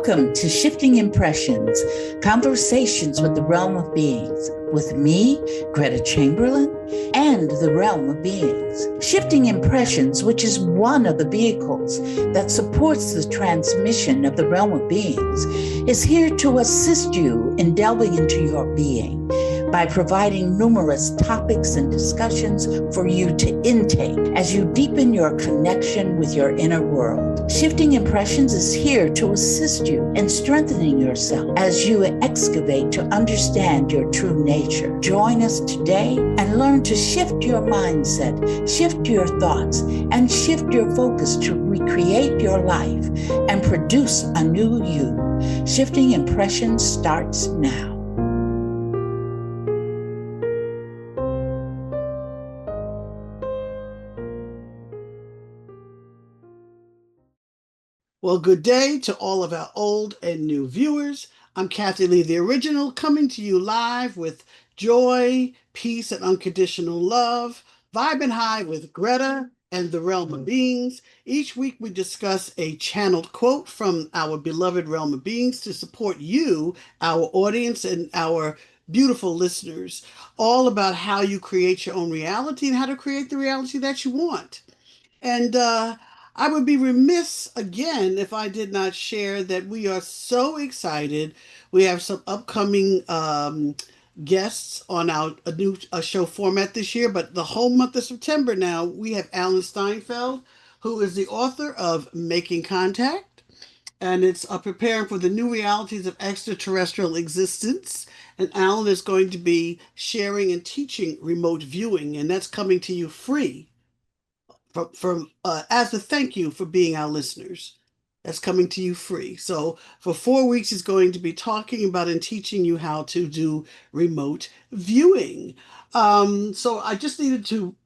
Welcome to Shifting Impressions, Conversations with the Realm of Beings, with me, Gretta Chamberlain, and the Realm of Beings. Shifting Impressions, which is one of the vehicles that supports the transmission of the Realm of Beings, is here to assist you in delving into your being by providing numerous topics and discussions for you to intake as you deepen your connection with your inner world. Shifting Impressions is here to assist you in strengthening yourself as you excavate to understand your true nature. Join us today and learn to shift your mindset, shift your thoughts, and shift your focus to recreate your life and produce a new you. Shifting Impressions starts now. Well, good day to all of our old and new viewers. I'm Kathleen Lee, the original, coming to you live with joy, peace, and unconditional love, vibing high with Greta and the Realm of Beings. Each week we discuss a channeled quote from our beloved Realm of Beings to support you, our audience, and our beautiful listeners, all about how you create your own reality and how to create the reality that you want. And I would be remiss again if I did not share that we are so excited. We have some upcoming guests on our a new show format this year, but the whole month of September now, we have Alan Steinfeld, who is the author of Making Contact, and it's preparing for the new realities of extraterrestrial existence. And Alan is going to be sharing and teaching remote viewing, and that's coming to you free from as a thank you for being our listeners. That's coming to you free. So for 4 weeks, he's going to be talking about and teaching you how to do remote viewing. So I just needed to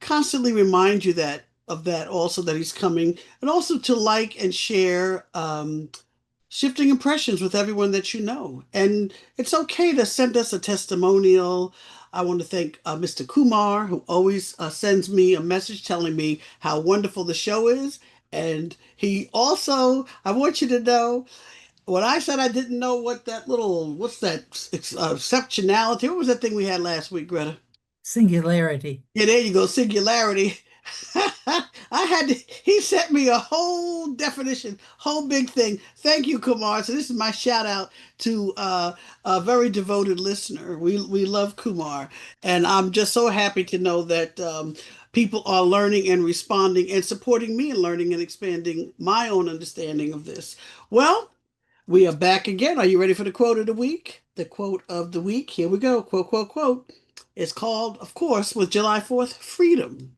constantly remind you that of that also that he's coming, and also to like and share Shifting Impressions with everyone that you know. And it's okay to send us a testimonial. I want to thank Mr. Kumar, who always sends me a message telling me how wonderful the show is. And he also, I want you to know, when I said I didn't know what that little, what's that, exceptionality, what was that thing we had last week, Greta? Singularity. Yeah, there you go, singularity. He sent me a whole definition, whole big thing. Thank you, Kumar. So this is my shout out to a very devoted listener. We love Kumar. And I'm just so happy to know that people are learning and responding and supporting me in learning and expanding my own understanding of this. Well, we are back again. Are you ready for the quote of the week? The quote of the week. Here we go. Quote, quote, quote. It's called, of course, with July 4th, freedom.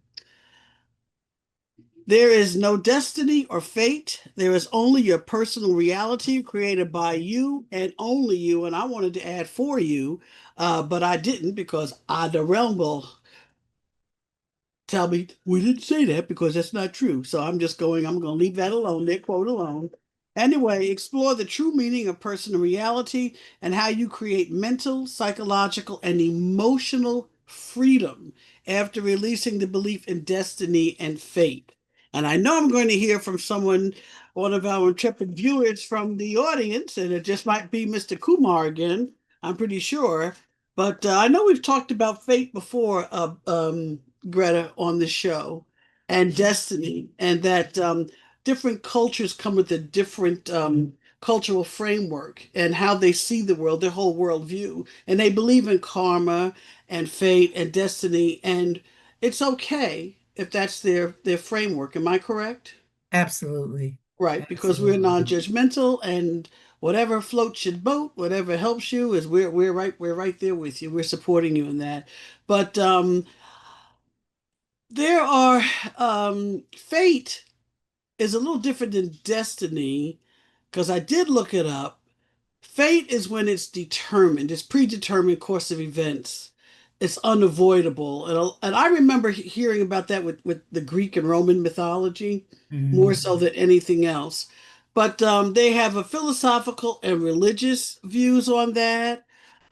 There is no destiny or fate. There is only your personal reality created by you and only you. And I wanted to add for you, but I didn't because the realm will tell me we didn't say that because that's not true. So I'm going to leave that alone, that quote alone. Anyway, explore the true meaning of personal reality and how you create mental, psychological, and emotional freedom after releasing the belief in destiny and fate. And I know I'm going to hear from someone, one of our intrepid viewers from the audience, and it just might be Mr. Kumar again, I'm pretty sure. But I know we've talked about fate before, Greta, on the show, and destiny, and that different cultures come with a different cultural framework and how they see the world, their whole worldview. And they believe in karma and fate and destiny. And it's okay if that's their framework. Am I correct? Absolutely. Right, because we're Absolutely. non-judgmental and whatever floats your boat, whatever helps you is we're right there with you. We're supporting you in that. But there are fate is a little different than destiny because I did look it up. Fate is when it's determined, it's predetermined course of events. It's unavoidable. And I remember hearing about that with the Greek and Roman mythology more so than anything else. But they have a philosophical and religious views on that.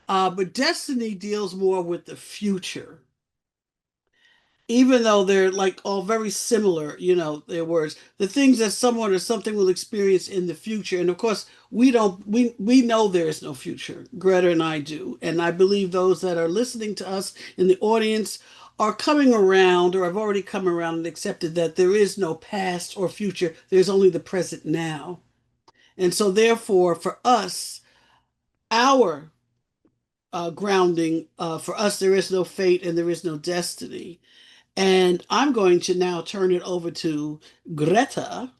But destiny deals more with the future. even though they're like all very similar, their words, the things that someone or something will experience in the future. And of course, we know there is no future. Greta and I do. And I believe those that are listening to us in the audience are coming around or have already come around and accepted that there is no past or future. There's only the present now. And so therefore, for us, our grounding, for us, there is no fate and there is no destiny. And I'm going to now turn it over to Greta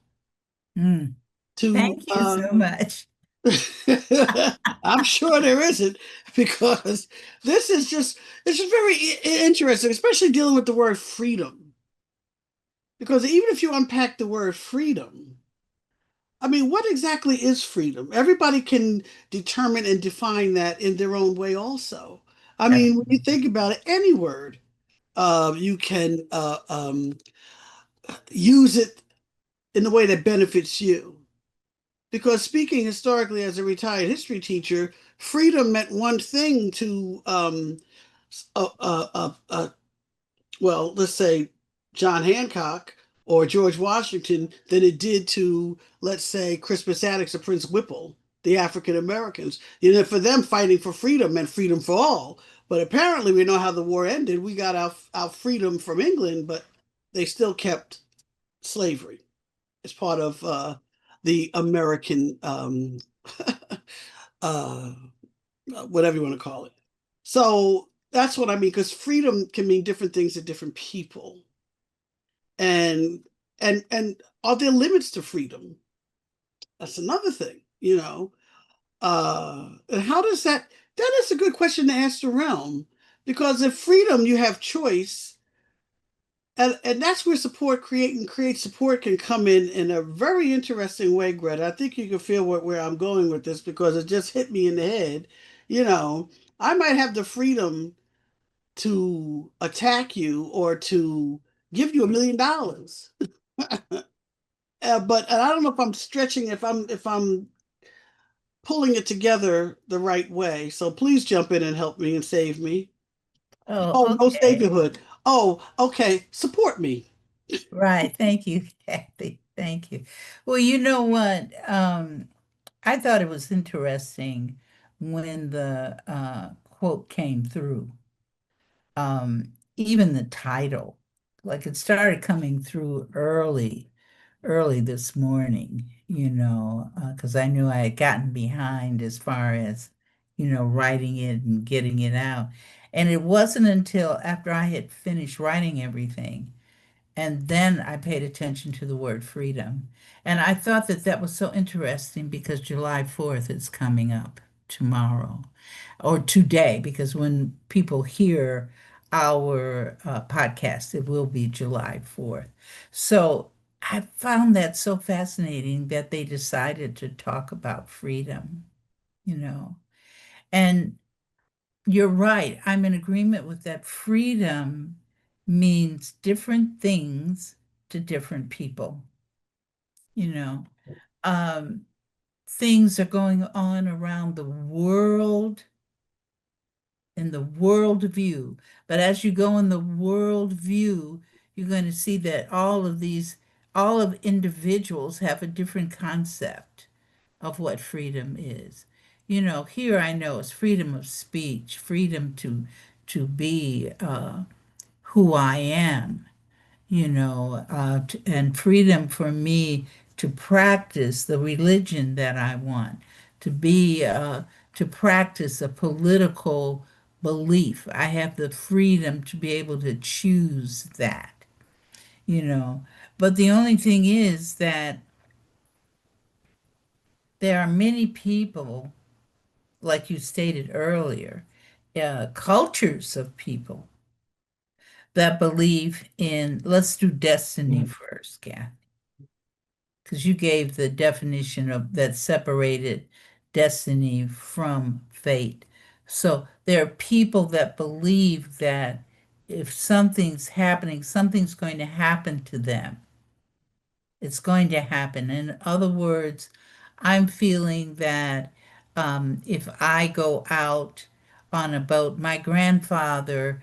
Mm, to, thank you so much. I'm sure there isn't, because it's just very interesting, especially dealing with the word freedom. Because even if you unpack the word freedom, I mean, what exactly is freedom? Everybody can determine and define that in their own way, also. I mean, when you think about it, any word, you can use it in the way that benefits you. Because speaking historically as a retired history teacher, freedom meant one thing to, uh, uh, uh, uh, well, let's say John Hancock or George Washington than it did to, let's say, Crispus Attucks or Prince Whipple, the African Americans. For them, fighting for freedom meant freedom for all. But apparently, we know how the war ended. We got our freedom from England, but they still kept slavery as part of the American, uh, whatever you want to call it. So that's what I mean, because freedom can mean different things to different people, and and are there limits to freedom? That's another thing, And how does that? That is a good question to ask the realm, because if freedom, you have choice, and that's where create support can come in a very interesting way, Greta. I think you can feel where I'm going with this, because it just hit me in the head. You know, I might have the freedom to attack you or to give you $1 million. But and I don't know if I'm stretching, if I'm pulling it together the right way. So please jump in and help me and save me. Oh, Oh, no okay. saviorhood. Oh, okay. Support me. Right. Thank you, Kathy. Thank you. Well, you know what? I thought it was interesting when the quote came through. Even the title, like it started coming through early this morning, because I knew I had gotten behind as far as, writing it and getting it out. And it wasn't until after I had finished writing everything and then I paid attention to the word freedom. And I thought that that was so interesting because July 4th is coming up tomorrow or today, because when people hear our podcast, it will be July 4th. So I found that so fascinating that they decided to talk about freedom, you know. And you're right. I'm in agreement with that. Freedom means different things to different people. You know, um, things are going on around the world in the world view. But as you go in the world view, you're going to see that all of individuals have a different concept of what freedom is. Here I know it's freedom of speech, freedom to be who I am, and freedom for me to practice the religion that I want, to be, to practice a political belief. I have the freedom to be able to choose that, you know. But the only thing is that there are many people, like you stated earlier, cultures of people that believe in, let's do destiny first, Kath, because you gave the definition of that separated destiny from fate. So there are people that believe that if something's happening, something's going to happen to them. It's going to happen. In other words, I'm feeling that if I go out on a boat, my grandfather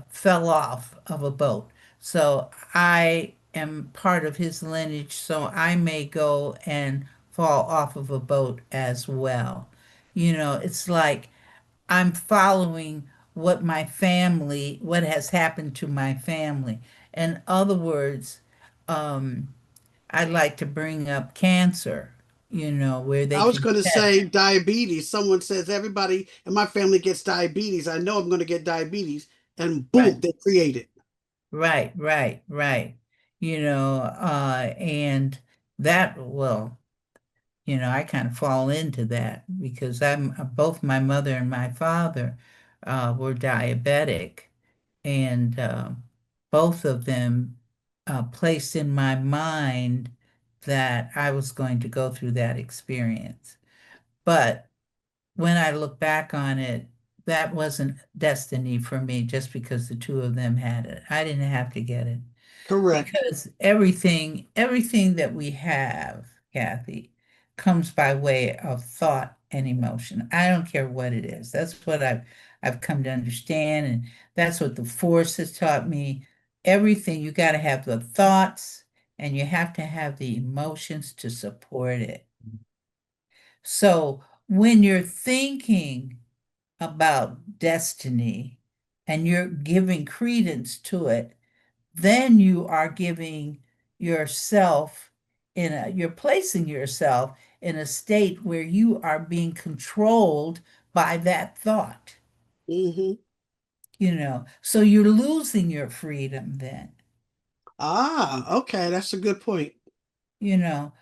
fell off of a boat. So I am part of his lineage, so I may go and fall off of a boat as well. It's like I'm following what has happened to my family. In other words, I'd like to bring up cancer, where they I was can going to test. say diabetes. Someone says everybody in my family gets diabetes. I know I'm going to get diabetes, and Right, boom, they create it. right, right, right. And that, well, I kind of fall into that because both my mother and my father were diabetic, and both of them placed in my mind that I was going to go through that experience. But when I look back on it, that wasn't destiny for me just because the two of them had it. I didn't have to get it Correct. because everything that we have, Kathy, comes by way of thought and emotion. I don't care what it is. That's what I've come to understand, and that's what the Force has taught me. Everything, you got to have the thoughts and you have to have the emotions to support it. So when you're thinking about destiny and you're giving credence to it, then you are giving yourself you're placing yourself in a state where you are being controlled by that thought, Hmm. so you're losing your freedom then, Ah, okay, that's a good point. you know.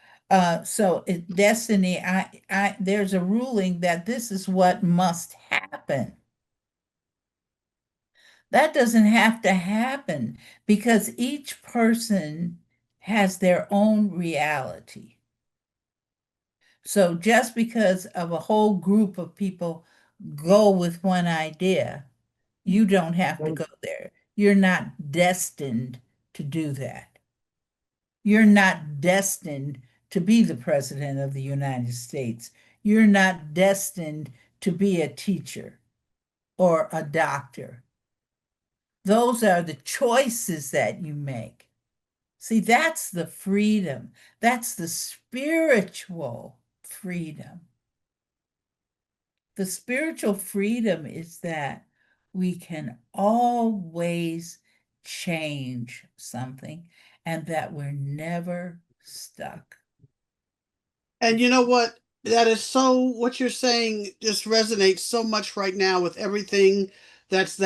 So destiny, there's a ruling that this is what must happen. That doesn't have to happen because each person has their own reality. So just because of a whole group of people go with one idea, you don't have to go there. You're not destined to do that. You're not destined to be the president of the United States. You're not destined to be a teacher or a doctor. Those are the choices that you make. See, that's the freedom. That's the spiritual freedom. The spiritual freedom is that we can always change something and that we're never stuck. And you know what? That is so, what you're saying just resonates so much right now with everything that's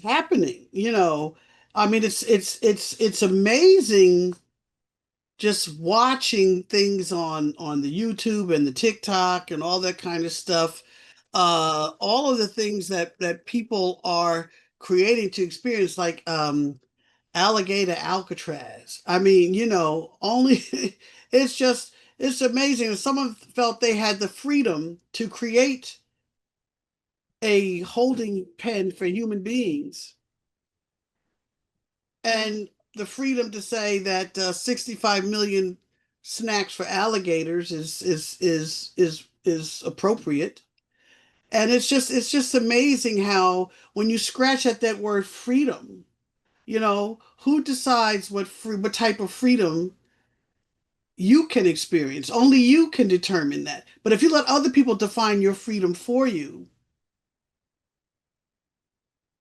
happening. I mean, it's amazing just watching things on the YouTube and the TikTok and all that kind of stuff. All of the things that people are creating to experience, like alligator Alcatraz. I mean, only it's just it's amazing. Someone felt they had the freedom to create a holding pen for human beings and the freedom to say that 65 million snacks for alligators is appropriate. And it's just amazing how when you scratch at that word freedom, who decides what type of freedom you can experience? Only you can determine that. But if you let other people define your freedom for you,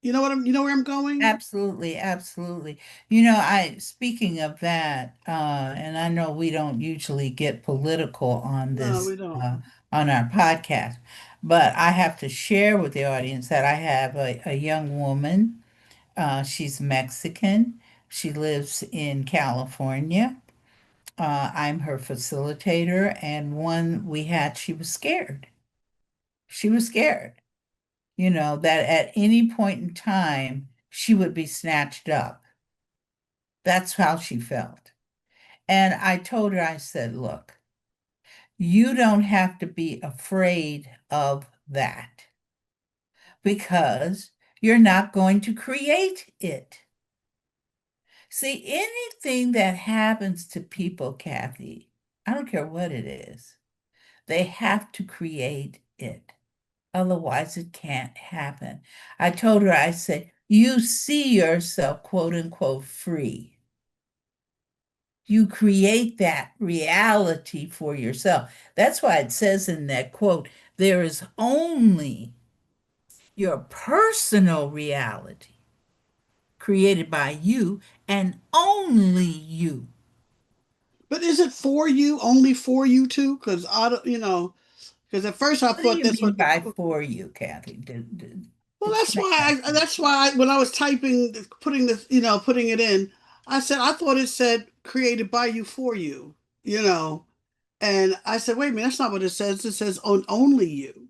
you know where I'm going? Absolutely, absolutely. Speaking of that, and I know we don't usually get political No, we don't. on our podcast, but I have to share with the audience that I have a young woman. She's Mexican. She lives in California. I'm her facilitator, and she was scared. She was scared, that at any point in time she would be snatched up. That's how she felt. And I told her, I said, look, you don't have to be afraid of that because you're not going to create it. See, anything that happens to people, Kathy, I don't care what it is, they have to create it. Otherwise, it can't happen. I told her, I said, You see yourself, quote unquote, free. You create that reality for yourself. That's why it says in that quote, there is only your personal reality created by you and only you. But is it for you, only for you too? Because I don't, because at first I What do thought you that's mean what the by for you, Kathy? well, Explain that to me. that's why when I was typing, putting this, putting it in, I said I thought it said created by you for you, you know, and I said, wait a minute, that's not what it says. It says on only you.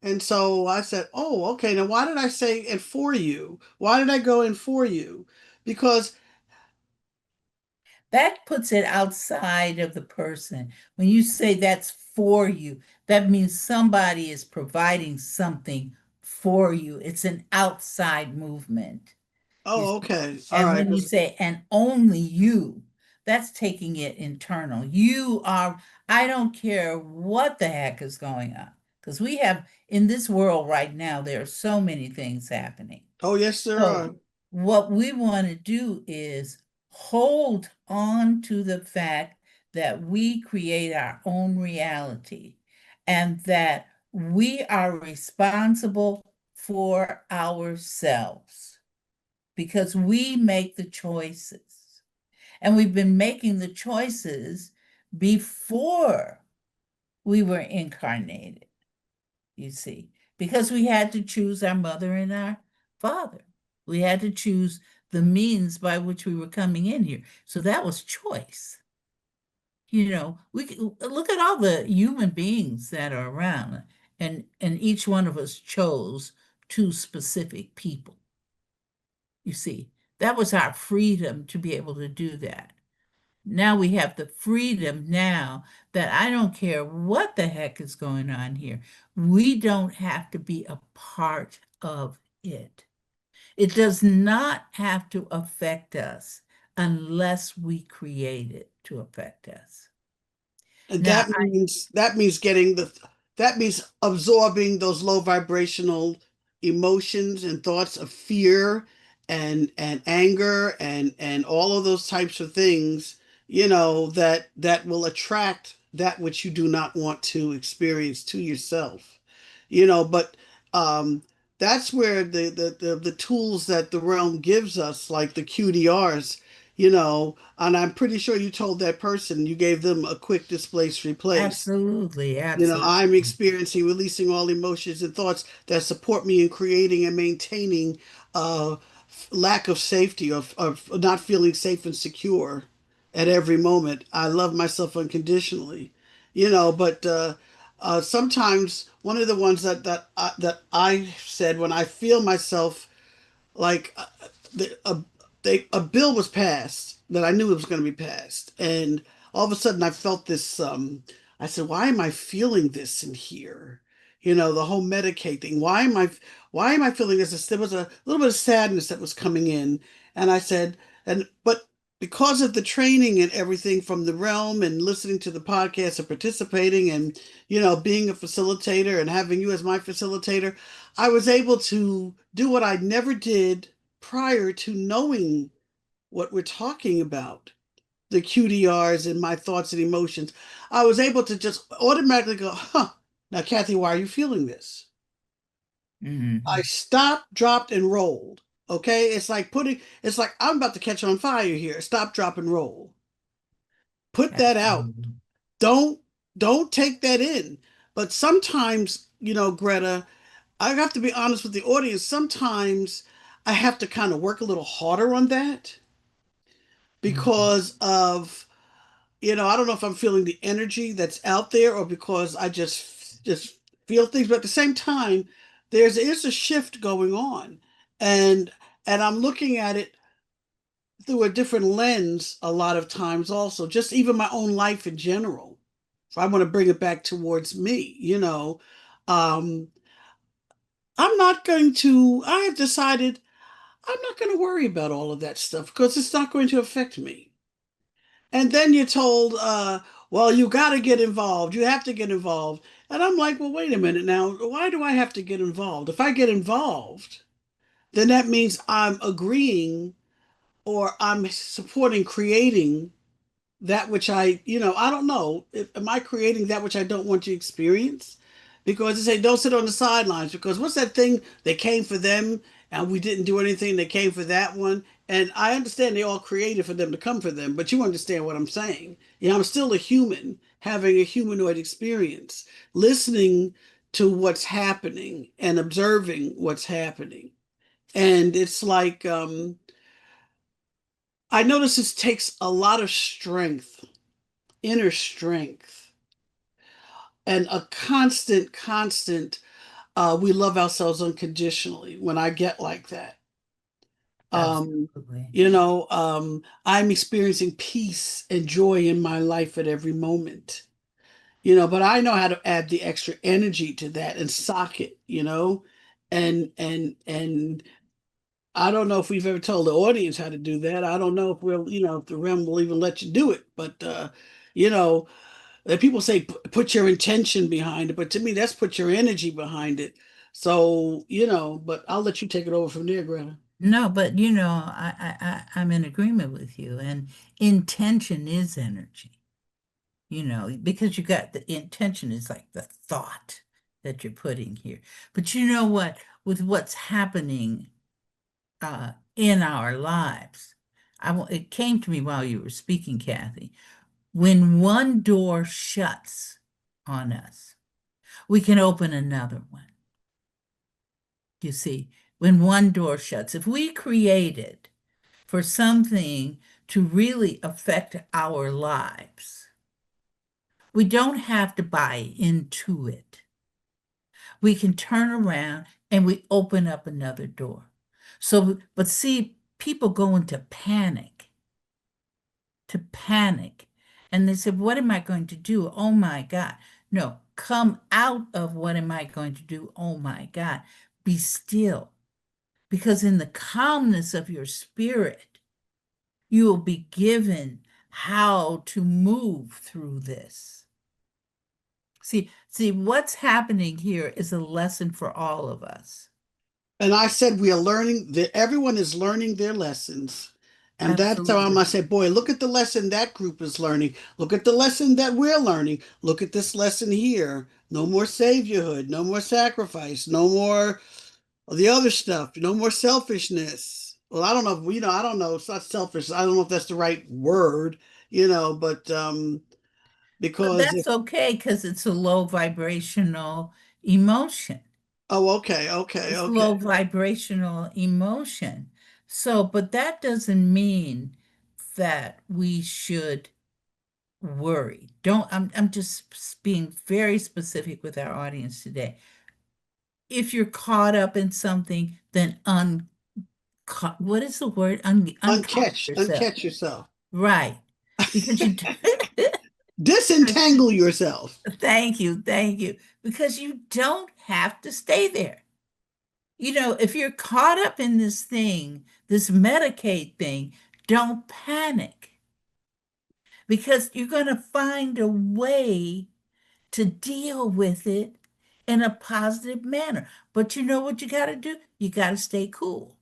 And so I said, oh, okay. Now, why did I say and for you? Why did I go in for you? Because, That puts it outside of the person. When you say that's for you, that means somebody is providing something for you. It's an outside movement. You oh, see? okay. All And right. when you say, and only you, that's taking it internal. You are, I don't care what the heck is going on. Because we have, in this world right now, there are so many things happening. Oh, yes, there are. So what we want to do is hold on to the fact that we create our own reality and that we are responsible for ourselves because we make the choices. And we've been making the choices before we were incarnated, you see, because we had to choose our mother and our father. We had to choose the means by which we were coming in here. So that was choice. We look at all the human beings that are around, and each one of us chose two specific people. You see, that was our freedom to be able to do that. Now we have the freedom now that I don't care what the heck is going on here. We don't have to be a part of it. It does not have to affect us unless we create it to affect us. And Now, that means absorbing those low vibrational emotions and thoughts of fear and anger and all of those types of things, that will attract that which you do not want to experience to yourself. But um that's where the tools that the realm gives us, like the QDRs, and I'm pretty sure you told that person you gave them a quick displace replace. absolutely, absolutely. I'm experiencing releasing all emotions and thoughts that support me in creating and maintaining lack of safety, of not feeling safe and secure at every moment. I love myself unconditionally, but sometimes one of the ones that I said when I feel myself like the, a bill was passed that I knew it was going to be passed, and all of a sudden I felt this. I said, "Why am I feeling this in here?" The whole Medicaid thing. Why am I feeling this? There was a little bit of sadness that was coming in, and I said, but because of the training and everything from the realm and listening to the podcast and participating and being a facilitator and having you as my facilitator, I was able to do what I never did prior to knowing what we're talking about, the QDRs and my thoughts and emotions. I was able to just automatically go, huh, now, Kathy, why are you feeling this? I Mhm. stopped, dropped, and rolled. Okay. It's like I'm about to catch on fire here. Stop, drop, and roll. Put that out. Absolutely. Don't, don't take that in. But sometimes, Greta, I have to be honest with the audience. Sometimes I have to kind of work a little harder on that Mhm. because of, I don't know if I'm feeling the energy that's out there or because I just feel things. But at the same time, there's a shift going on, and I'm looking at it through a different lens a lot of times. Also, just even my own life in general. If I want to bring it back towards me, um, I'm not going to. I have decided I'm not going to worry about all of that stuff because it's not going to affect me. And then you're told, well, you got to get involved. You have to get involved. And I'm like, well, wait a minute now. Why do I have to get involved? If I get involved, then that means I'm agreeing or I'm supporting creating that which I don't know. Am I creating that which I don't want to experience? Because they say don't sit on the sidelines. Because what's that thing? They came for them and we didn't do anything. They came for that one. And I understand they all created for them to come for them, but you understand what I'm saying. I'm still a human having a humanoid experience, listening to what's happening and observing what's happening. And it's like, I notice this takes a lot of strength, inner strength, and a constant, we love ourselves unconditionally when I get like that. Um, Absolutely. I'm experiencing peace and joy in my life at every moment, but I know how to add the extra energy to that and sock it, and I don't know if we've ever told the audience how to do that. I don't know if if the realm will even let you do it, but you know, people say put your intention behind it, but to me, that's put your energy behind it. So, but I'll let you take it over from there, Greta. No, but I'm in agreement with you. And intention is energy, because you got the intention is like the thought that you're putting here. But you know what? With what's happening in our lives, it came to me while you were speaking, Kathy. When one door shuts on us, we can open another one. You see, when one door shuts, if we created for something to really affect our lives, we don't have to buy into it. We can turn around and we open up another door. So, but see, people go into panic. And they said, what am I going to do? Oh my God. No, come out of what am I going to do? Oh my God. Be still. Because in the calmness of your spirit, you will be given how to move through this. See, what's happening here is a lesson for all of us. And I said we are learning that everyone is learning their lessons. And that's how I Absolutely. said, boy, look at the lesson that group is learning. Look at the lesson that we're learning. Look at this lesson here. No more saviorhood, no more sacrifice, no more the other stuff, no more selfishness. Well, I don't know if, I don't know. It's not selfish. I don't know if that's the right word, but But because that's okay because it's a low vibrational emotion. oh, okay, okay, It's okay. low vibrational emotion. So, but that doesn't mean that we should worry. I'm just being very specific with our audience today. If you're caught up in something, then what is the word? Uncaught yourself. Uncatch yourself. Right. Because you Disentangle yourself. thank you. Because you don't have to stay there. If you're caught up in this thing, this Medicaid thing, don't panic because you're going to find a way to deal with it in a positive manner. But you know what you got to do? You got to stay cool.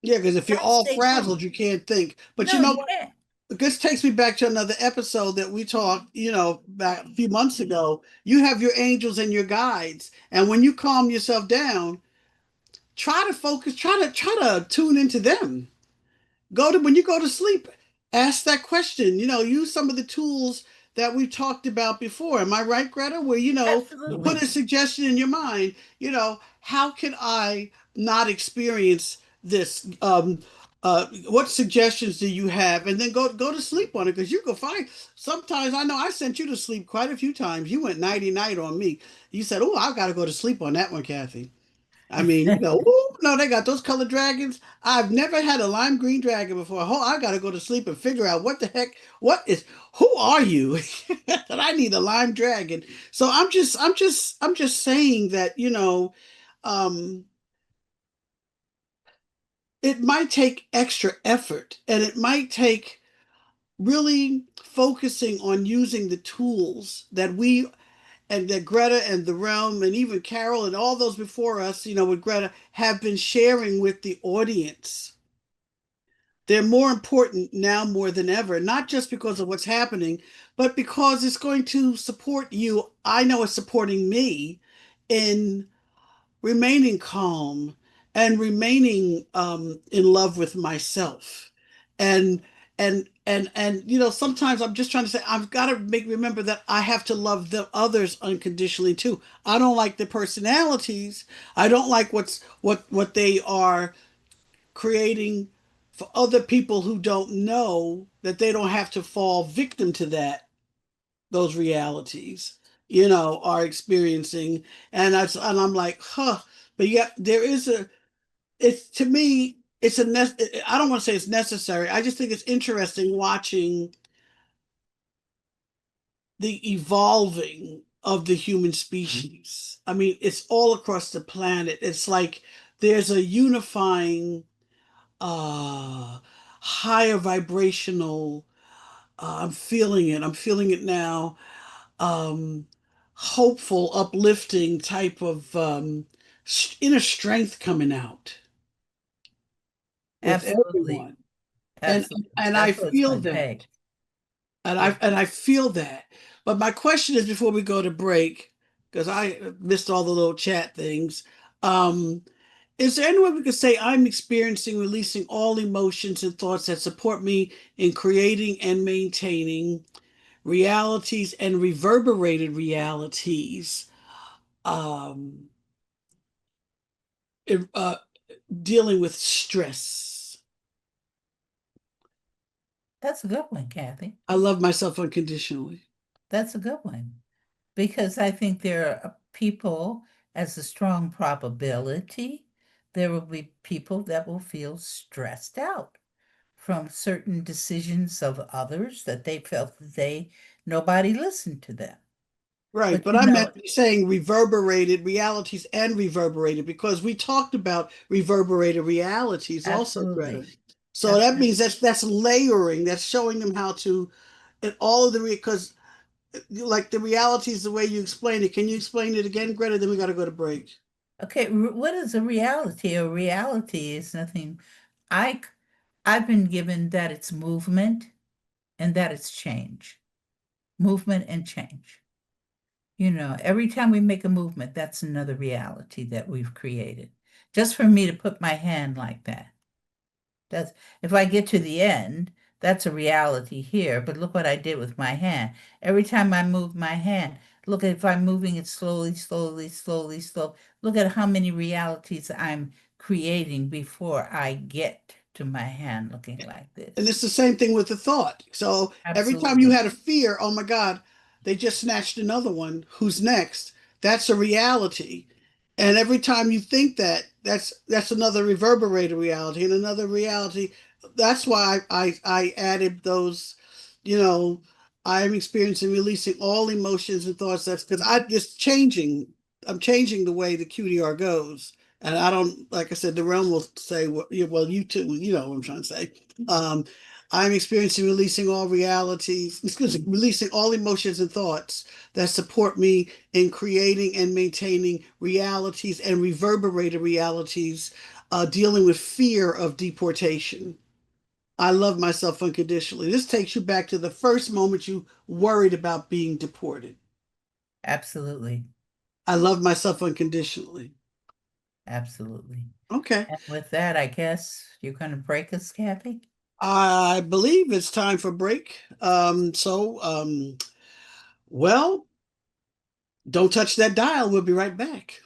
Yeah, because if you're Got to all stay cool. frazzled, you can't think. But you No, know you what? can't. This takes me back to another episode that we talked, back a few months ago. You have your angels and your guides, and when you calm yourself down, try to focus, try to tune into them. When you go to sleep, ask that question. Use some of the tools that we talked about before. Am I right, Greta? Where put Absolutely. a suggestion in your mind. How can I not experience this? What suggestions do you have? And then go to sleep on it because you can find. Sometimes I know I sent you to sleep quite a few times. You went nighty night on me. You said, "Oh, I've got to go to sleep on that one, Kathy." I mean, ooh, no, they got those colored dragons. I've never had a lime green dragon before. Oh, I gotta go to sleep and figure out what the heck, who are you? That I need a lime dragon. So I'm just saying that, um, it might take extra effort and it might take really focusing on using the tools that we and that Gretta and the Realm and even Carol and all those before us, with Gretta, have been sharing with the audience. They're more important now more than ever, not just because of what's happening, but because it's going to support you. I know it's supporting me in remaining calm and remaining in love with myself. And sometimes I'm just trying to say I've got to remember that I have to love the others unconditionally too. I don't like the personalities. I don't like what they are creating for other people who don't know that they don't have to fall victim to those realities, are experiencing. And I'm like, huh. But yet there is it's to me, I don't want to say it's necessary. I just think it's interesting watching the evolving of the human species. I mean, it's all across the planet. It's like there's a unifying, uh, higher vibrational, I'm feeling it. I'm feeling it now. Um, Hopeful, uplifting type of inner strength coming out with Absolutely. everyone. And Absolutely. and I That's what it's feel going to that. take. And I Yeah. and I feel that. But my question is before we go to break, because I missed all the little chat things. Um, is there any way we could say I'm experiencing, releasing all emotions and thoughts that support me in creating and maintaining realities and reverberated realities, um, uh, dealing with stress? That's a good one, Kathy. I love myself unconditionally. That's a good one. Because I think there are people, as a strong probability, there will be people that will feel stressed out from certain decisions of others that they felt that nobody listened to them. Right, But but you I meant know, saying reverberated realities and reverberated because we talked about reverberated realities also, Greta. absolutely. So that Absolutely. means that's layering, that's showing them how to, and all of the because like the reality is the way you explain it. Can you explain it again, Greta? Then we got to go to break. Okay, what is a reality? A reality is nothing. I I've been given that it's movement and that it's change. Movement and change. Every time we make a movement, that's another reality that we've created. Just for me to put my hand like that. That's if I get to the end, that's a reality here. But look what I did with my hand. Every time I move my hand, look at if I'm moving it slowly, slowly, slowly, slow. Look at how many realities I'm creating before I get to my hand looking like And this. it's the same thing with the thought. So every time you Absolutely. had a fear, oh my God, they just snatched another one. Who's next? That's a reality. And every time you think that, that's another reverberated reality and another reality. That's why I added those, you know, I'm experiencing releasing all emotions and thoughts. That's because I'm changing the way the QDR goes. And I don't, like I said, the realm will say, well, yeah, well, you too, you know what I'm trying to say. Um, I'm experiencing releasing all realities, excuse me, releasing all emotions and thoughts that support me in creating and maintaining realities and reverberated realities, dealing with fear of deportation. I love myself unconditionally. This takes you back to the first moment you worried about being deported. Absolutely. I love myself unconditionally. Absolutely. Okay. And with that, I guess you're going to break us, Kathy? I believe it's time for break. Well, don't touch that dial. We'll be right back.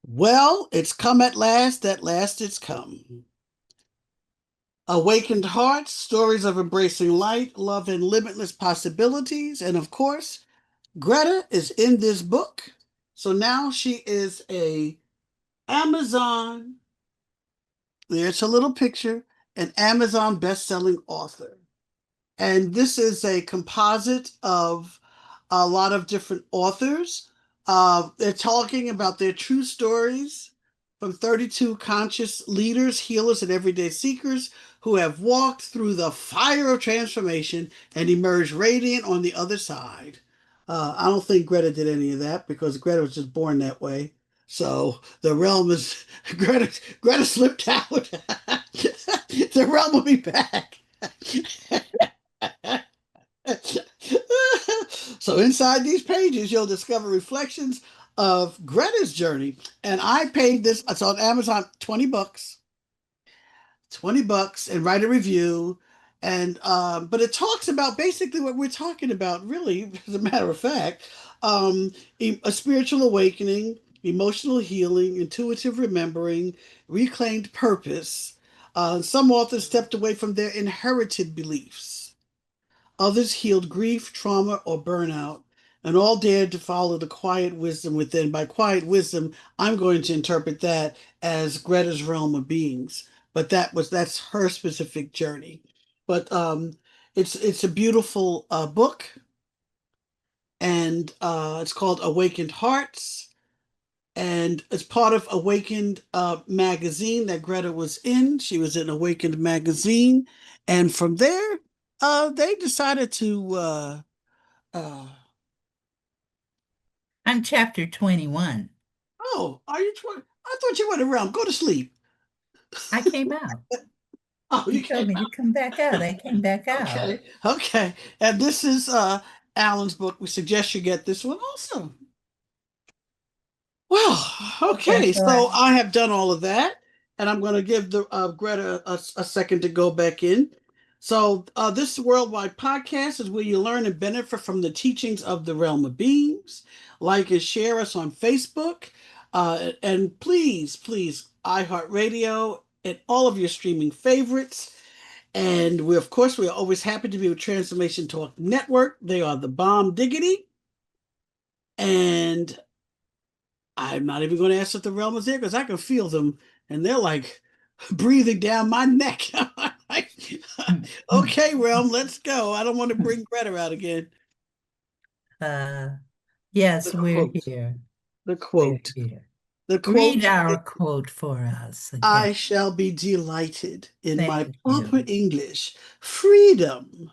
Well, it's come at last it's come. Awakened Hearts, Stories of Embracing Light, Love, and Limitless Possibilities. And of course, Greta is in this book. So now she is a Amazon, there's a little picture, an Amazon best-selling author. And this is a composite of a lot of different authors. They're talking about their true stories from 32 conscious leaders, healers, and everyday seekers who have walked through the fire of transformation and emerged radiant on the other side. I don't think Greta did any of that because Greta was just born that way. So the realm is Greta slipped out. The realm will be back. So inside these pages, you'll discover reflections of Greta's journey. And I paid this, it's on Amazon, 20 bucks, 20 bucks, and write a review. And but it talks about basically what we're talking about, really, as a matter of fact, a spiritual awakening, emotional healing, intuitive remembering, reclaimed purpose. Some authors stepped away from their inherited beliefs. Others healed grief, trauma, or burnout, and all dared to follow the quiet wisdom within. By quiet wisdom, I'm going to interpret that as Greta's realm of beings, but that's her specific journey. But it's a beautiful book, and it's called Awakened Hearts, and it's part of Awakened magazine that Greta was in. She was in Awakened magazine, and from there, they decided to uh, I'm chapter 21. oh, are you 20? I thought you went around. Go to sleep. I came out. Oh, You you told came me to come back out. I came back out. out. Okay, okay. And this is Alan's book. We suggest you get this one also. Well, Okay, okay. so I, So I have done all of that, and I'm going to give the Greta a second to go back in. So this worldwide podcast is where you learn and benefit from the teachings of the realm of beings. Like and share us on Facebook, and please, iHeartRadio and all of your streaming favorites. And we, of course, we are always happy to be with Transformation Talk Network. They are the bomb diggity. And I'm not even going to ask if the realm is there because I can feel them and they're like breathing down my neck. Okay, realm, let's go. I don't want to bring Greta out again. uh, The yes, we're quote, here. the We're quote, here. the Read quote. our quote for us again. I shall be delighted in my Thank proper you. English. Freedom.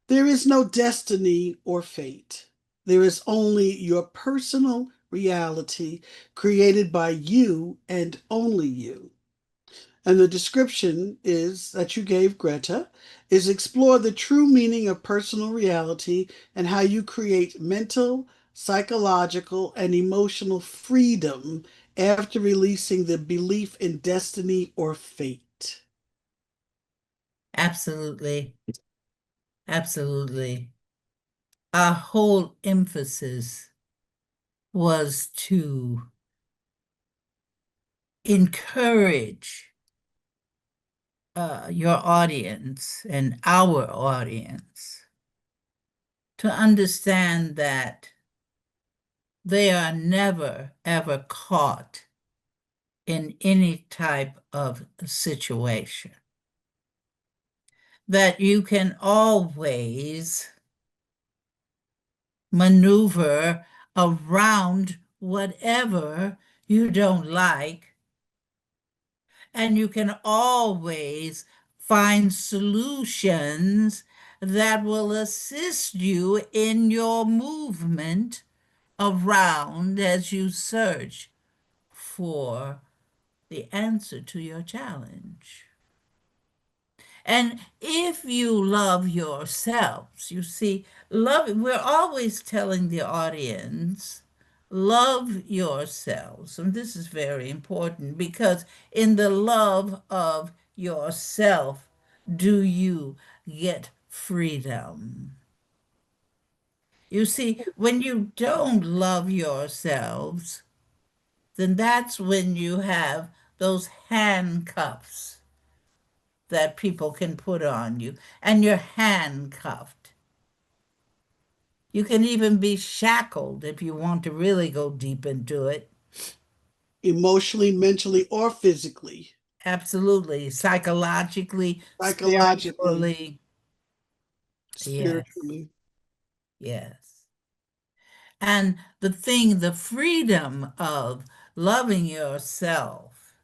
There is no destiny or fate. There is only your personal reality created by you and only you. And the description is that you gave Greta is explore the true meaning of personal reality and how you create mental, psychological, and emotional freedom after releasing the belief in destiny or fate. Absolutely. Absolutely. Our whole emphasis was to encourage your audience and our audience to understand that they are never, ever caught in any type of situation. That you can always maneuver around whatever you don't like, and you can always find solutions that will assist you in your movement around as you search for the answer to your challenge. And if you love yourselves, you see, we're always telling the audience, love yourselves. And this is very important because in the love of yourself, do you get freedom? You see, when you don't love yourselves, then that's when you have those handcuffs that people can put on you, and you're handcuffed. You can even be shackled if you want to really go deep into it. Emotionally, mentally, or physically, Absolutely. Psychologically, psychologically, spiritually. Yes, spiritually. yes. And the freedom of loving yourself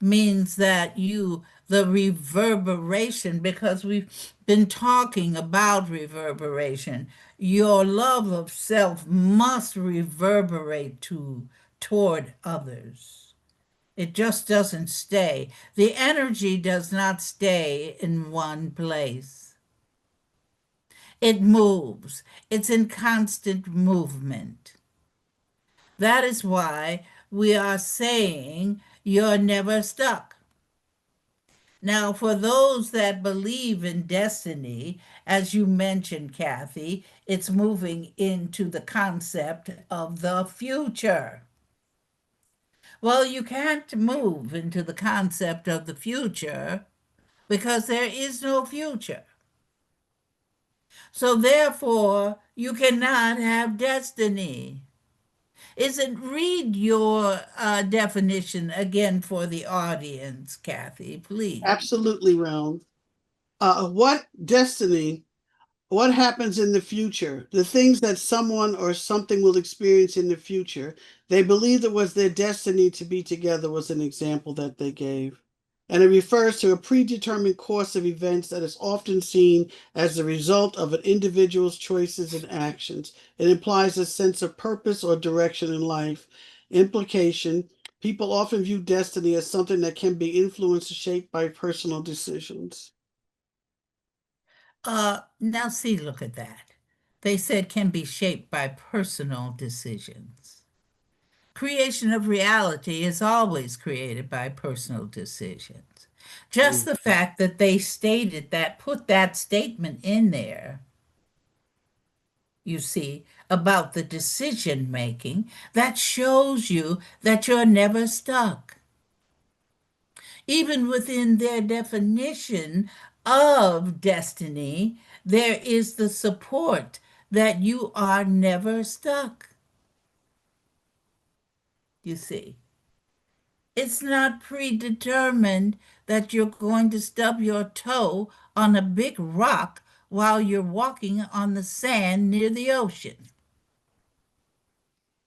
means that the reverberation, because we've been talking about reverberation, your love of self must reverberate toward others. It just doesn't stay. The energy does not stay in one place. It moves. It's in constant movement. That is why we are saying you're never stuck. Now, for those that believe in destiny, as you mentioned, Kathy, it's moving into the concept of the future. Well, you can't move into the concept of the future because there is no future. So, therefore, you cannot have destiny. Isn't read your definition again for the audience, Kathy, please. Absolutely, Realm. What destiny? What happens in the future? The things that someone or something will experience in the future. They believed it was their destiny to be together, was an example that they gave. And it refers to a predetermined course of events that is often seen as the result of an individual's choices and actions. It implies a sense of purpose or direction in life. Implication: people often view destiny as something that can be influenced or shaped by personal decisions. Now see, look at that. They said can be shaped by personal decisions. Creation of reality is always created by personal decisions. Just Mm. the fact that they stated that, put that statement in there, you see, about the decision making, that shows you that you're never stuck. Even within their definition of destiny, there is the support that you are never stuck. You see, it's not predetermined that you're going to stub your toe on a big rock while you're walking on the sand near the ocean.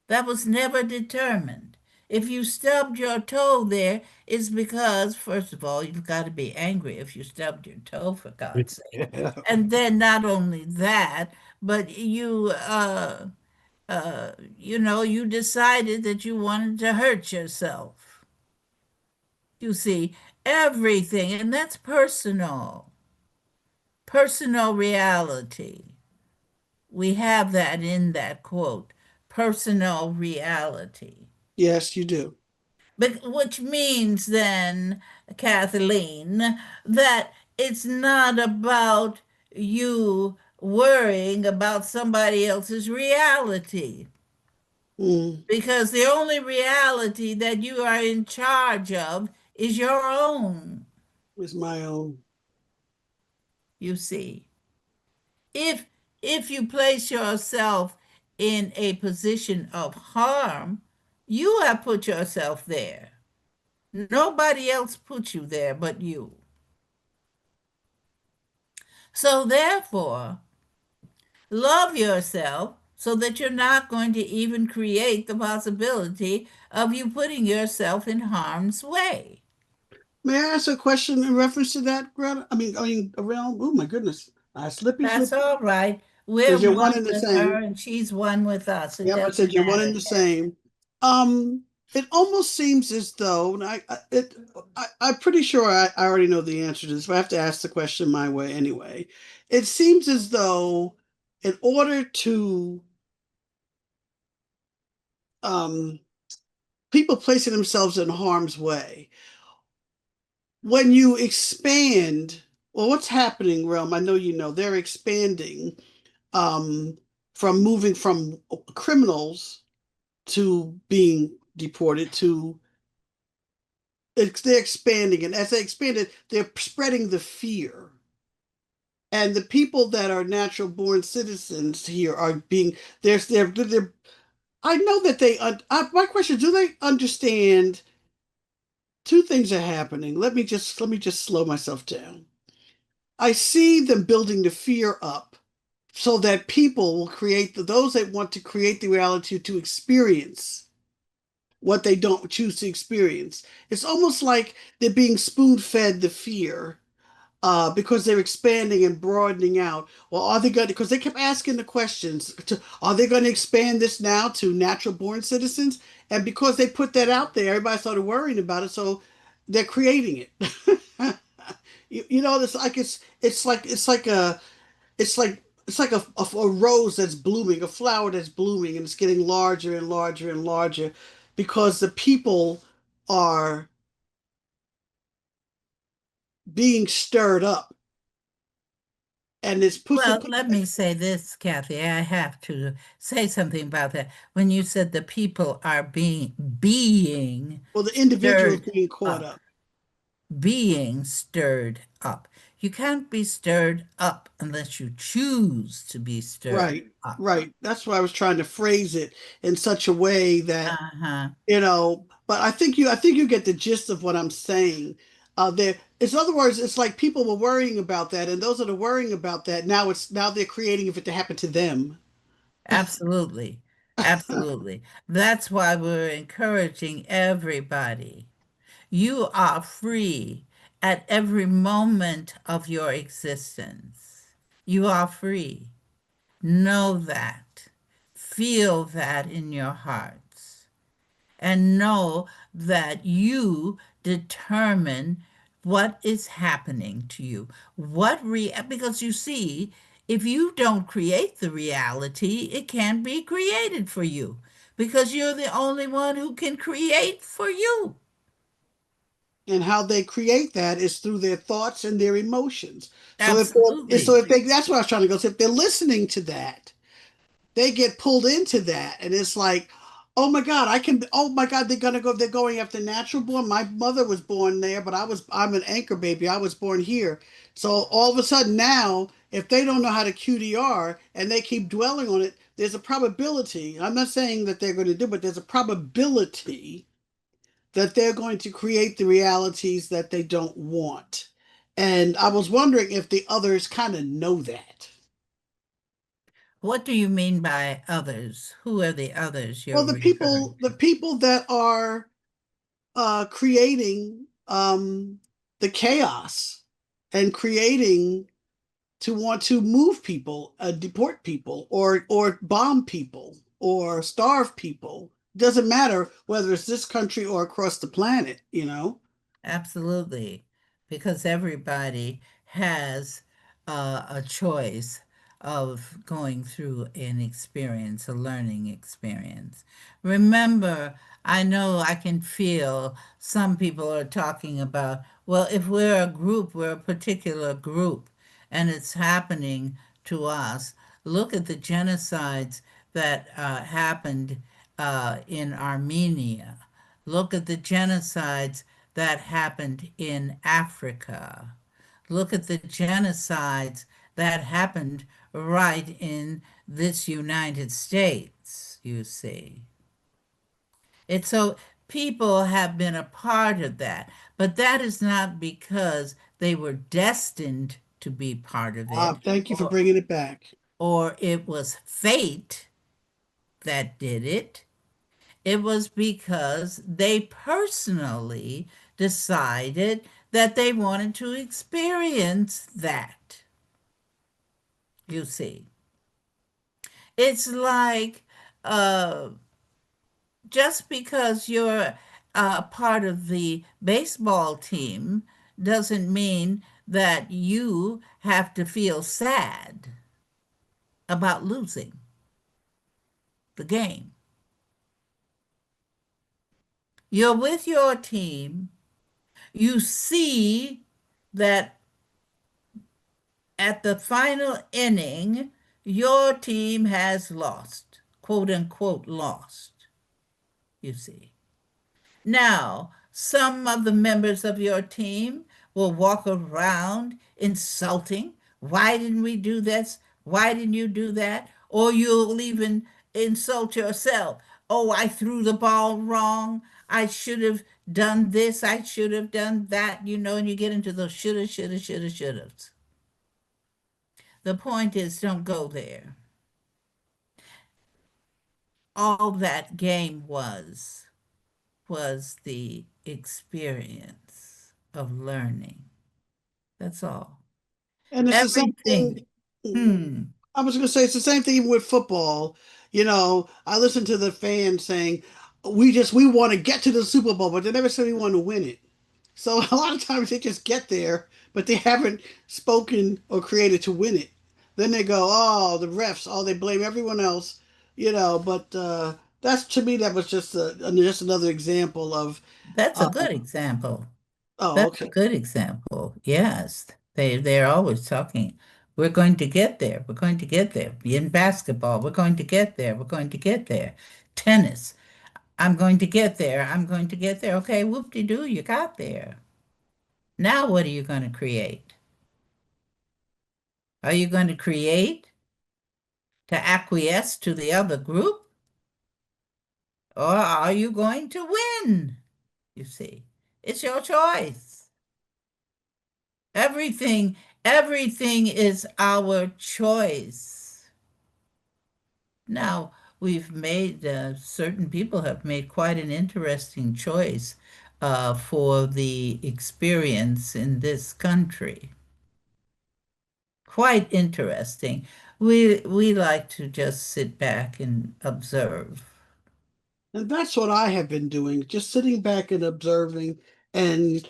That was never determined. If you stubbed your toe there, it's because, first of all, you've got to be angry if you stubbed your toe, for God's sake. And then not only that, but you decided that you wanted to hurt yourself. You see, everything, and that's personal reality. We have that in that quote, personal reality. Yes, you do. But which means then, Kathleen, that it's not about you worrying about somebody else's reality. Mm, Because the only reality that you are in charge of is your own, it's my own. you see. If if you place yourself in a position of harm, you have put yourself there. Nobody else put you there but you. So therefore, love yourself so that you're not going to even create the possibility of you putting yourself in harm's way. May I ask a question in reference to that, Greta? I mean, around. Oh my goodness, slippy, That's slippy. all right. We're Because you're one one and the with her same. and she's one with us. It Yep, I said doesn't you're one matter, and the Kathy. same. Um, it almost seems as though, and I'm pretty sure I already know the answer to this, but I have to ask the question my way anyway. It seems as though, in order to um, people placing themselves in harm's way, when you expand, well, what's happening, Realm? I know you know they're expanding um, from moving from criminals to being deported to, they're expanding. And as they expanded, they're spreading the fear. And the people that are natural born citizens here are being, they're I know that my question, do they understand two things are happening? Let me just slow myself down. I see them building the fear up so that people will create those that want to create the reality to experience what they don't choose to experience. It's almost like they're being spoon-fed the fear because they're expanding and broadening out. Well, are they going to, because they kept asking the questions, are they going to expand this now to natural born citizens? And because they put that out there, everybody started worrying about it. So they're creating it. You know, it's like a rose that's blooming, a flower that's blooming, and it's getting larger and larger and larger because the people are being stirred up, and it's Well, let me say this, Kathy. I have to say something about that. When you said the people are being well, the individuals stirred being caught up, up. being stirred up. You can't be stirred up unless you choose to be stirred Right, up. right. That's why I was trying to phrase it in such a way that, Uh-huh. but I think you get the gist of what I'm saying. It's, in other words, it's like people were worrying about that, and those that are worrying about that now they're creating it to happen to them. Absolutely. Absolutely. That's why we're encouraging everybody. You are free at every moment of your existence. You are free. Know that. Feel that in your hearts. And know that you determine what is happening to you. Because you see, if you don't create the reality, it can't be created for you because you're the only one who can create for you. And how they create that is through their thoughts and their emotions. Absolutely. That's what I was trying to go. So if they're listening to that, they get pulled into that, and it's like, oh my God, oh my God, they're going after natural born. My mother was born there, but I'm an anchor baby. I was born here. So all of a sudden now, if they don't know how to QDR and they keep dwelling on it, there's a probability. I'm not saying that they're going to do, but there's a probability that they're going to create the realities that they don't want. And I was wondering if the others kind of know that. What do you mean by others? Who are the others Well, you're the referring people, the to? people that are creating the chaos and creating to want to move people, deport people, or bomb people, or starve people. Doesn't matter whether it's this country or across the planet. Absolutely, because everybody has a choice of going through an experience, a learning experience. Remember, I know I can feel some people are talking about, well, if we're a group, we're a particular group, and it's happening to us. Look at the genocides that happened in Armenia. Look at the genocides that happened in Africa. Look at the genocides that happened right in this United States, you see. It's so people have been a part of that, but that is not because they were destined to be part of it Thank you for or, bringing it back. or it was fate that did it. It was because they personally decided that they wanted to experience that, you see. It's like uh, just because you're part of the baseball team doesn't mean that you have to feel sad about losing the game. You're with your team. You see that at the final inning, your team has lost, quote unquote, lost, you see. Now, some of the members of your team will walk around insulting. Why didn't we do this? Why didn't you do that? Or you'll even insult yourself. Oh, I threw the ball wrong. I should have done this. I should have done that, and you get into those shoulda, shoulda, shoulda, shouldas. The point is, don't go there. All that game was the experience of learning. That's all. And it's the same Everything. thing. Hmm. I was going to say it's the same thing even with football. I listen to the fans saying, we want to get to the Super Bowl, but they never said we want to win it. So a lot of times they just get there, but they haven't spoken or created to win it. Then they go, oh, the refs, oh, they blame everyone else, but that's to me, that was just another example of, That's a uh, good example. oh, That's a okay. good example. Yes. They're always talking. We're going to get there. We're going to get there. In basketball, we're going to get there. We're going to get there. Tennis, I'm going to get there. I'm going to get there. Okay, whoop-de-doo, you got there. Now what are you going to create? Are you going to create to acquiesce to the other group? Or are you going to win? You see, it's your choice. Everything, everything is our choice. Now, we've made, certain people have made quite an interesting choice for the experience in this country. Quite interesting. We like to just sit back and observe. And that's what I have been doing, just sitting back and observing and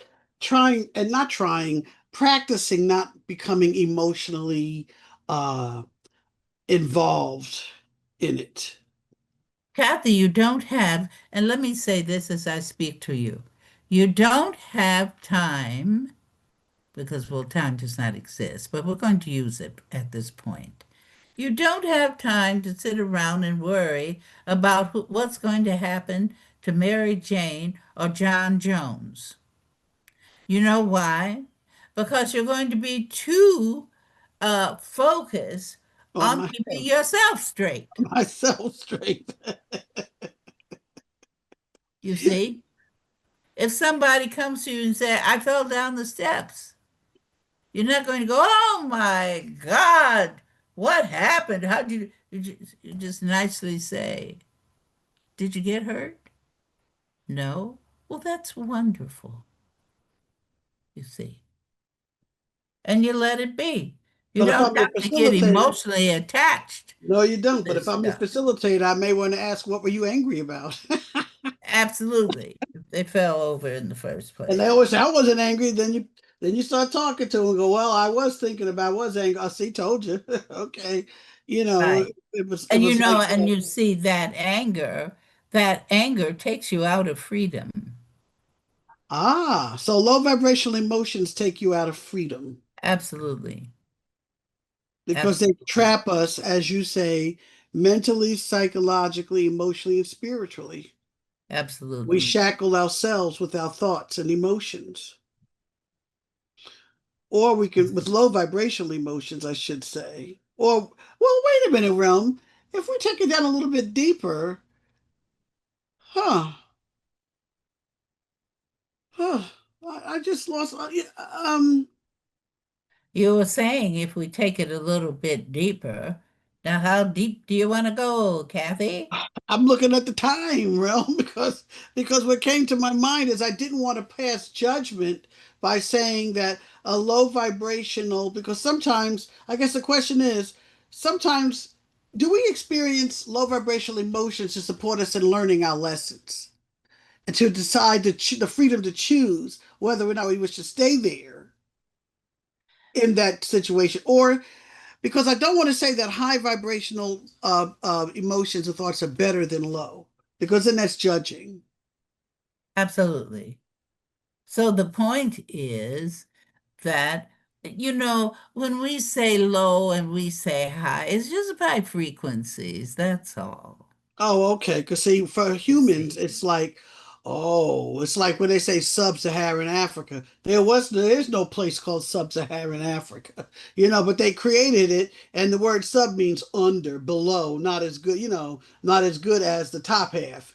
not trying, practicing not becoming emotionally uh, involved in it. Kathy, you don't have, and let me say this as I speak to you, you don't have time, because, well, time does not exist, but we're going to use it at this point. You don't have time to sit around and worry about what's going to happen to Mary Jane or John Jones. You know why? Because you're going to be too focused On on my keeping yourself straight. myself straight. You see? If somebody comes to you and say, I fell down the steps, you're not going to go, oh my God, what happened? How did you just nicely say, did you get hurt? No? Well, that's wonderful, you see. And you let it be. You But if don't I'm your have to get facilitator, emotionally attached no, you to don't. But if this I'm your stuff. facilitator, I may want to ask, what were you angry about? Absolutely. They fell over in the first And they place. always say, I wasn't angry. Then you start talking to them and go, well, I was thinking about, I was angry. I see, told you. Okay. Right. It And was like and you see that anger takes you out of freedom. so low vibrational emotions take you out of freedom Absolutely. because they Absolutely. trap us, as you say, mentally, psychologically, emotionally, and spiritually. We Absolutely. shackle ourselves with our thoughts and emotions. Or we can, with low vibrational emotions, I should say. Or, well, wait a minute, Realm. If we take it down a little bit deeper, huh? Huh? I just lost. You were saying if we take it a little bit deeper. Now, how deep do you want to go, Kathy? I'm looking at the time, Realm, because what came to my mind is I didn't want to pass judgment by saying that a low vibrational. Because sometimes, I guess the question is, sometimes do we experience low vibrational emotions to support us in learning our lessons? And to decide the freedom to choose whether or not we wish to stay there in that situation, or because I don't want to say that high vibrational emotions and thoughts are better than low, because then that's judging. Absolutely. So the point is that, when we say low and we say high, it's just by frequencies. That's all. Oh, okay. Because see, for You humans, see. it's like, Oh, it's like when they say sub-Saharan Africa. There is no place called sub-Saharan Africa, but they created it, and the word sub means under, below, not as good, not as good as the top half.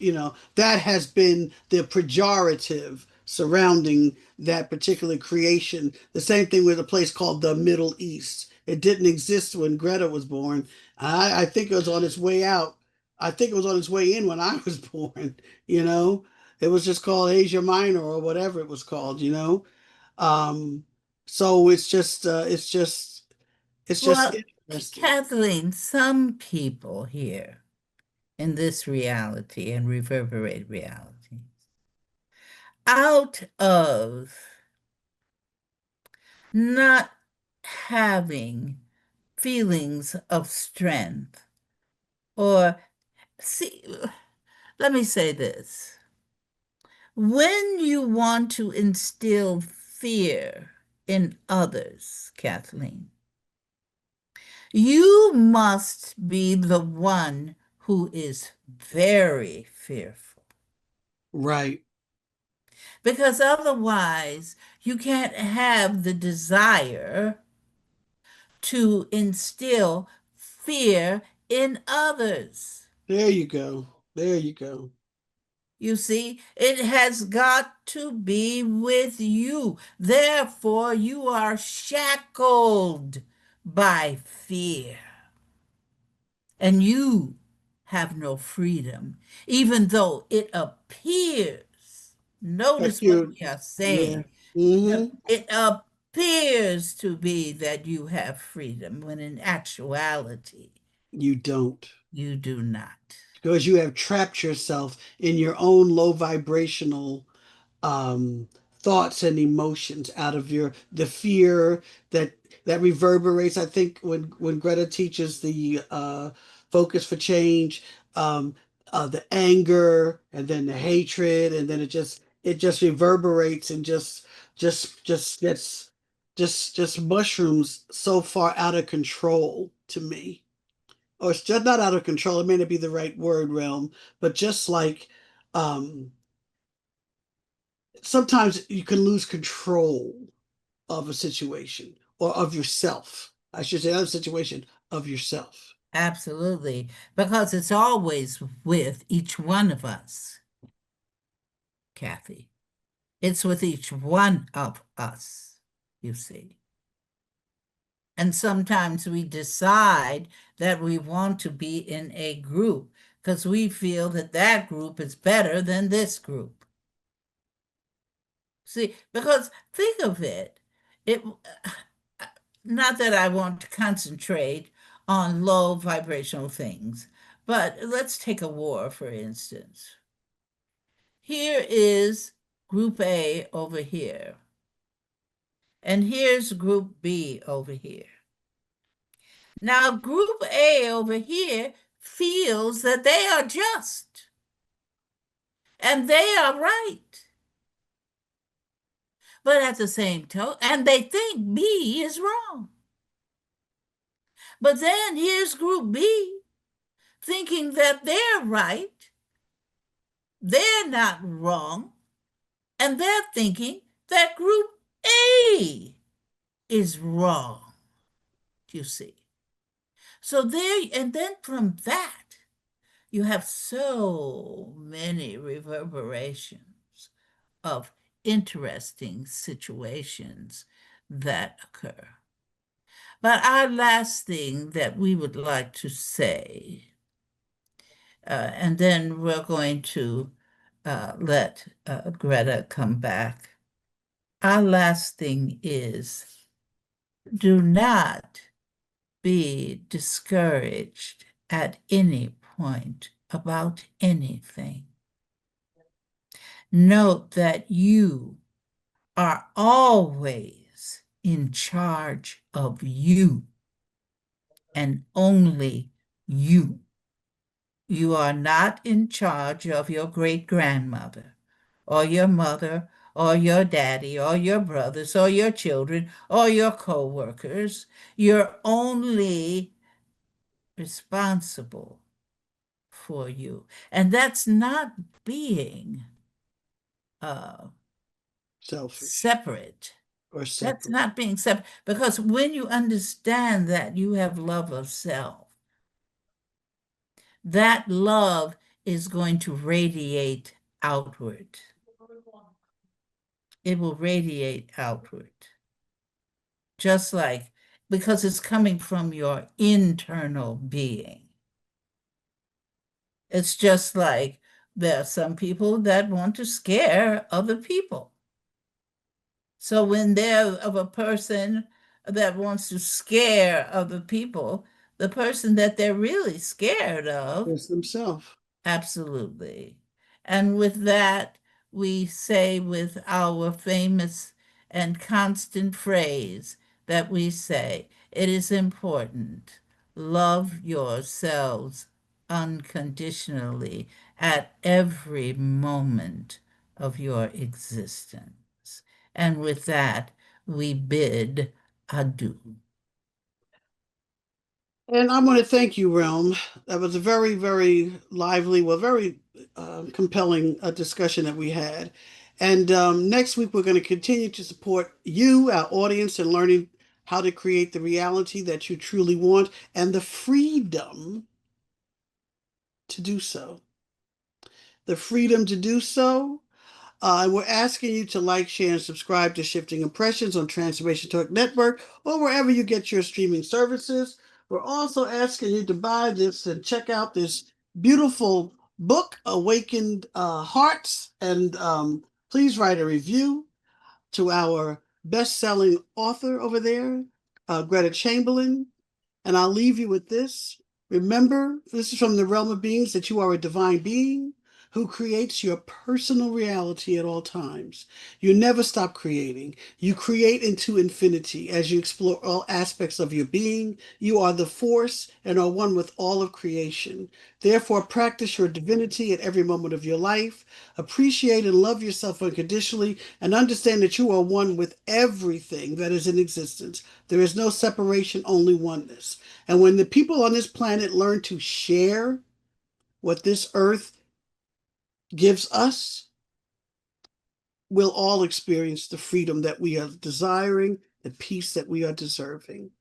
That has been the pejorative surrounding that particular creation. The same thing with a place called the Middle East. It didn't exist when Greta was born. I think it was on its way out. I think it was on its way in when I was born, you know. It was just called Asia Minor or whatever it was called. Um, so it's just Well, interesting. Kathleen, some people here in this reality and reverberate reality, out of not having feelings of strength, or see, let me say this. When you want to instill fear in others, Kathleen, you must be the one who is very fearful, Right. because otherwise you can't have the desire to instill fear in others. There you go. There you go. You see, it has got to be with you. Therefore, you are shackled by fear, and you have no freedom, even though it appears. That Notice what you, we are yeah. saying. Hmm. It appears to be that you have freedom, when in actuality, You don't. you do not. Because you have trapped yourself in your own low vibrational um, thoughts and emotions out of the fear that reverberates. I think when Greta teaches the focus for change, um, the anger and then the hatred, and then it just reverberates and just gets just mushrooms so far out of control to me. Or it's just not out of control. It may not be the right word realm, but just like um, sometimes you can lose control of a situation or of yourself. I should say, not a situation, of yourself. Absolutely, because it's always with each one of us, Kathy. It's with each one of us, you see. And sometimes we decide that we want to be in a group because we feel that that group is better than this group. See, because think of it, it not that I want to concentrate on low vibrational things, but let's take a war, for instance. Here is group A over here, and here's group B over here. Now, group A over here feels that they are just and they are right. But at the same time, and they think B is wrong. But then here's group B thinking that they're right, they're not wrong, and they're thinking that group A is wrong, you see. So there, and then from that, you have so many reverberations of interesting situations that occur. But our last thing that we would like to say, and then we're going to let Greta come back. Our last thing is, do not be discouraged at any point about anything. Note that you are always in charge of you and only you. You are not in charge of your great grandmother or your mother or your daddy or your brothers or your children or your co-workers. You're only responsible for you. And that's not being Selfish separate. or That's separate. not being separate, because when you understand that you have love of self, that love is going to radiate outward. It will radiate outward. Just like, because it's coming from your internal being. It's just like there are some people that want to scare other people. So when they're of a person that wants to scare other people, the person that they're really scared of, It's themselves. absolutely. And with that, we say with our famous and constant phrase that we say, it is important, love yourselves unconditionally at every moment of your existence. And with that, we bid adieu. And I want to thank you, Realm. That was a very, very lively, well, very compelling discussion that we had. And next week, we're going to continue to support you, our audience, in learning how to create the reality that you truly want and the freedom to do so. The freedom to do so. And we're asking you to like, share, and subscribe to Shifting Impressions on Transformation Talk Network or wherever you get your streaming services. We're also asking you to buy this and check out this beautiful book, Awakened Hearts. And please write a review to our best-selling author over there, Gretta Chamberlain. And I'll leave you with this. Remember, this is from the realm of beings, that you are a divine being who creates your personal reality at all times. You never stop creating. You create into infinity as you explore all aspects of your being. You are the force and are one with all of creation. Therefore, practice your divinity at every moment of your life. Appreciate and love yourself unconditionally, and understand that you are one with everything that is in existence. There is no separation, only oneness. And when the people on this planet learn to share what this earth gives us, we'll all experience the freedom that we are desiring, the peace that we are deserving.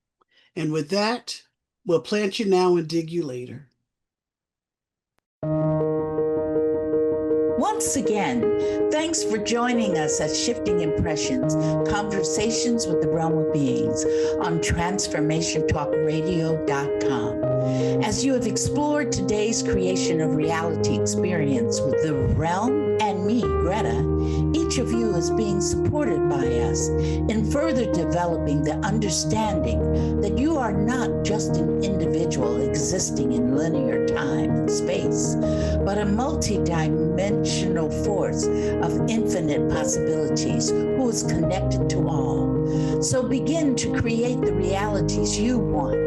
And with that, we'll plant you now and dig you later. Once again, thanks for joining us at Shifting Impressions, Conversations with the Realm of Beings on TransformationTalkRadio.com. As you have explored today's creation of reality experience with the realm and me, Greta, each of you is being supported by us in further developing the understanding that you are not just an individual existing in linear time and space, but a multi-dimensional force of infinite possibilities who is connected to all. So begin to create the realities you want.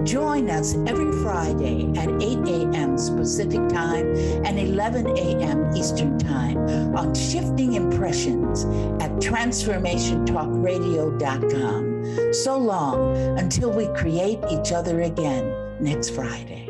Join us every Friday at 8 a.m. Pacific Time and 11 a.m. Eastern Time on Shifting Impressions at TransformationTalkRadio.com. So long until we create each other again next Friday.